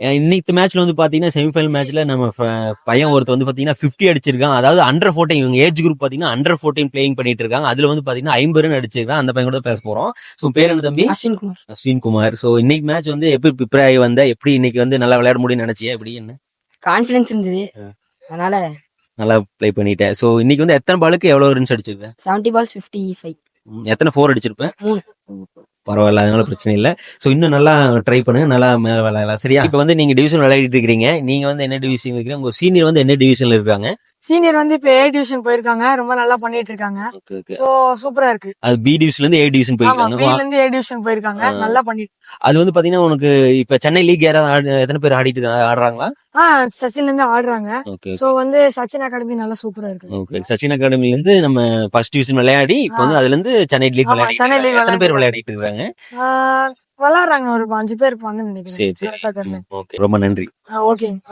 இன்னைக்கு மேட்ச்ல வந்து பாத்தீங்கன்னா செமிஃபைனல் மேட்ச்ல நம்ம பையன் ஒருத்தர் வந்து பாத்தீங்கன்னா 50 அடிச்சிருக்கான். அதாவது அண்டர் 14 இவங்க ஏஜ் குரூப் பாத்தீங்கன்னா அண்டர் 14 பிளேயிங் பண்ணிட்டு இருக்காங்க. அதுல வந்து பாத்தீங்கன்னா 50 ரன் அடிச்சிருக்கான். அந்த பையன் கூட பேச போறோம். ஸோ பேர் என்ன தம்பி? அஸ்வின் குமார். ஸோ இன்னைக்கு மேட்ச் வந்து எப்படி ப்ரிப்பேர் ஆகி வந்த, எப்படி இன்னைக்கு வந்து நல்லா விளையாட முடியும்னு நினைச்சியா? எப்படி என்ன கான்ஃபிடன்ஸ் இருந்தது, அதனால நல்லா ப்ளே பண்ணிட்டேன். ஸோ இன்னைக்கு வந்து எத்தனை பாலுக்கு எவ்வளவு ரன்ஸ் அடிச்சிருக்கேன்? 70 balls 55. எத்தனை 4 அடிச்சிருப்பேன்? 3. பரவாயில்ல, அதனால பிரச்சனை இல்ல. சோ இன்னும் நல்லா ட்ரை பண்ணுங்க, நல்லா மேல விளையாடலாம். சரியா? இப்ப வந்து நீங்க டிவிஷன் விளையாடிட்டு இருக்கீங்க. நீங்க வந்து என்ன டிவிஷன் இருக்கீங்க? உங்க சீனியர் வந்து என்ன டிவிஷன்ல இருக்காங்க? சீனியர் வந்து இப்ப ஏ டிவிஷன் போயிருக்காங்க, ரொம்ப நல்லா பண்ணிட்டு இருக்காங்க. சோ சூப்பரா இருக்கு. அது பி டிவிஷன்ல இருந்து ஏ டிவிஷன் போயிருக்காங்க. பில இருந்து ஏ டிவிஷன் போயிருக்காங்க, நல்லா பண்ணிட்டு. அது வந்து பாத்தீங்கன்னா உனக்கு இப்ப சென்னை லீக் யாராவது எத்தனை பேர் ஆடுறாங்களா? சச்சின்ல இருந்து ஆடுறாங்க. சோ வந்து சச்சின் அகாடமி நல்லா சூப்பரா இருக்கு. ஓகே, சச்சின் அகாடமில இருந்து நம்ம ஃபர்ஸ்ட் டிவிஷன் விளையாடி இப்ப வந்து அதுல இருந்து சென்னை லீக் விளையாடி எத்தனை பேர் விளையாடிட்டு இருக்காங்க? விளையாடுறாங்க, ஒரு 5 பேர் இருப்பாங்கன்னு நினைக்கிறேன். சரி, ஓகே, ரொம்ப நன்றி. ஓகே.